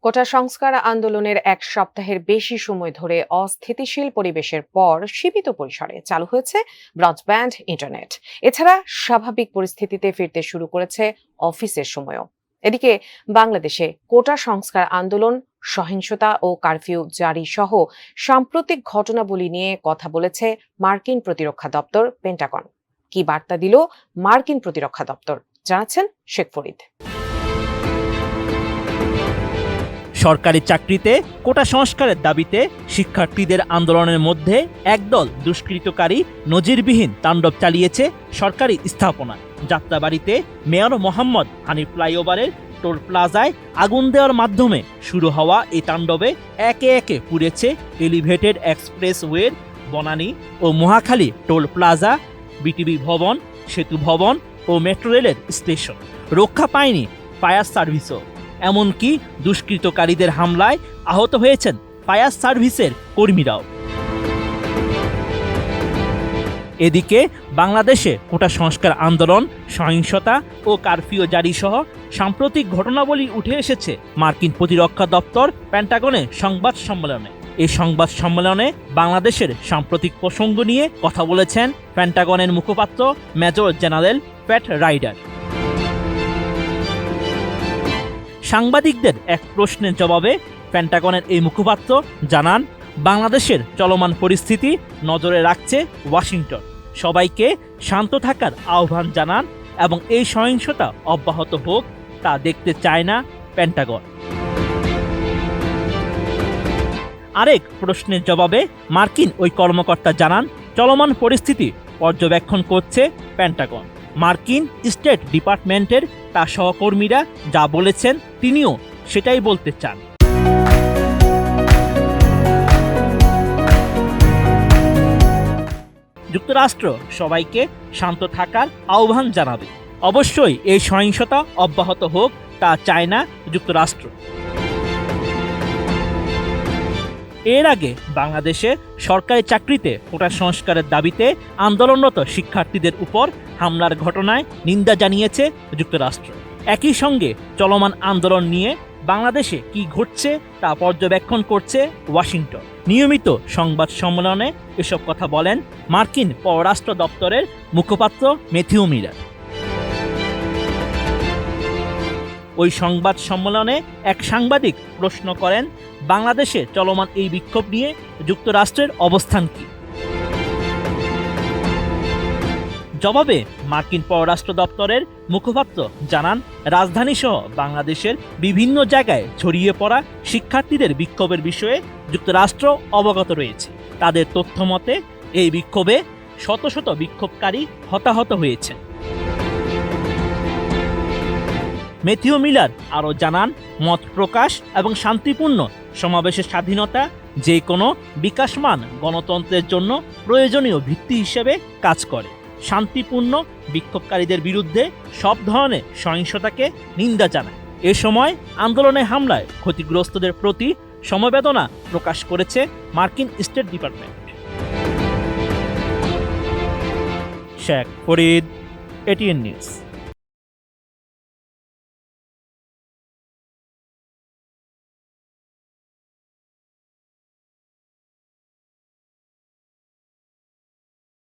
কোটা সংস্কার আন্দোলনের এক সপ্তাহের বেশি সময় ধরে অস্থিতিশীল পরিবেশের পর সীমিত পরিসরে চালু হয়েছে ব্রডব্যান্ড ইন্টারনেট। এছাড়া স্বাভাবিক পরিস্থিতিতে ফিরতে শুরু করেছে অফিসের সময়ও। এদিকে বাংলাদেশে কোটা সংস্কার আন্দোলন, সহিংসতা ও কারফিউ জারি সহ সাম্প্রতিক ঘটনাবলী নিয়ে কথা বলেছে মার্কিন প্রতিরক্ষা দপ্তর পেন্টাগন। কি বার্তা দিল মার্কিন প্রতিরক্ষা দপ্তর, জানাচ্ছেন শেখ ফরিদ। সরকারি চাকরিতে কোটা সংস্কারের দাবিতে শিক্ষার্থীদের আন্দোলনের মধ্যে একদল দুষ্কৃতকারী নজিরবিহীন তাণ্ডব চালিয়েছে সরকারি স্থাপনায়। যাত্রাবাড়িতে মেয়র মোহাম্মদ হানিফ ফ্লাইওভারের টোল প্লাজায় আগুন দেওয়ার মাধ্যমে শুরু হওয়া এই তাণ্ডবে একে একে পুড়েছে এলিভেটেড এক্সপ্রেসওয়ের বনানী ও মহাখালী টোল প্লাজা, বিটিভি ভবন, সেতু ভবন ও মেট্রো রেলের স্টেশন। রক্ষা পায়নি ফায়ার সার্ভিসও। এমনকি দুষ্কৃতকারীদের হামলায় আহত হয়েছেন ফায়ার সার্ভিসের কর্মীরাও। এদিকে বাংলাদেশে কোটা সংস্কার আন্দোলন, সহিংসতা ও কারফিউ জারি সহ সাম্প্রতিক ঘটনাবলী উঠে এসেছে মার্কিন প্রতিরক্ষা দপ্তর পেন্টাগনের সংবাদ সম্মেলনে। এই সংবাদ সম্মেলনে বাংলাদেশের সাম্প্রতিক প্রসঙ্গ নিয়ে কথা বলেছেন পেন্টাগনের মুখপাত্র মেজর জেনারেল প্যাট রাইডার। সাংবাদিকদের এক প্রশ্নের জবাবে পেন্টাগনের এই মুখপাত্র জানান, বাংলাদেশের চলমান পরিস্থিতি নজরে রাখছে ওয়াশিংটন। সবাইকে শান্ত থাকার আহ্বান জানান এবং এই সহিংসতা অব্যাহত হোক তা দেখতে চায় না পেন্টাগন। আরেক প্রশ্নের জবাবে মার্কিন ওই কর্মকর্তা জানান, চলমান পরিস্থিতি পর্যবেক্ষণ করছে পেন্টাগন। মার্কিন স্টেট ডিপার্টমেন্টের তার সহকর্মীরা যা বলেছেন তিনিও সেটাই বলতে চান। যুক্তরাষ্ট্র সবাইকে শান্ত থাকার আহ্বান জানাবে। অবশ্যই এই সহিংসতা অব্যাহত হোক তা চায় না যুক্তরাষ্ট্র। এর আগে বাংলাদেশে সরকারি চাকরিতে কোটা সংস্কারের দাবিতে আন্দোলনরত শিক্ষার্থীদের উপর হামলার ঘটনায় নিন্দা জানিয়েছে যুক্তরাষ্ট্র। একই সঙ্গে চলমান আন্দোলন নিয়ে বাংলাদেশে কি ঘটছে তা পর্যবেক্ষণ করছে ওয়াশিংটন। নিয়মিত সংবাদ সম্মেলনে এসব কথা বলেন মার্কিন পররাষ্ট্র দপ্তরের মুখপাত্র ম্যাথিউ মিলার। ওই সংবাদ সম্মেলনে এক সাংবাদিক প্রশ্ন করেন, বাংলাদেশে চলমান এই বিক্ষোভ নিয়ে যুক্তরাষ্ট্রের অবস্থান কি? জবাবে মার্কিন পররাষ্ট্র দপ্তরের মুখপাত্র জানান, রাজধানীসহ বাংলাদেশের বিভিন্ন জায়গায় ছড়িয়ে পড়া শিক্ষার্থীদের বিক্ষোভের বিষয়ে যুক্তরাষ্ট্র অবগত রয়েছে। তাদের তথ্য মতে এই বিক্ষোভে শত শত বিক্ষোভকারী হতাহত হয়েছে। ম্যাথিউ মিলার আরও জানান, মত প্রকাশ এবং শান্তিপূর্ণ সমাবেশের স্বাধীনতা যে কোনো বিকাশমান গণতন্ত্রের জন্য প্রয়োজনীয় ভিত্তি হিসেবে কাজ করে। শান্তিপূর্ণ বিক্ষোভকারীদের বিরুদ্ধে সব ধরনের সহিংসতাকে নিন্দা জানায়। এ সময় আন্দোলনে হামলায় ক্ষতিগ্রস্তদের প্রতি সমবেদনা প্রকাশ করেছে মার্কিন state department. Sheikh Farid, ATN news.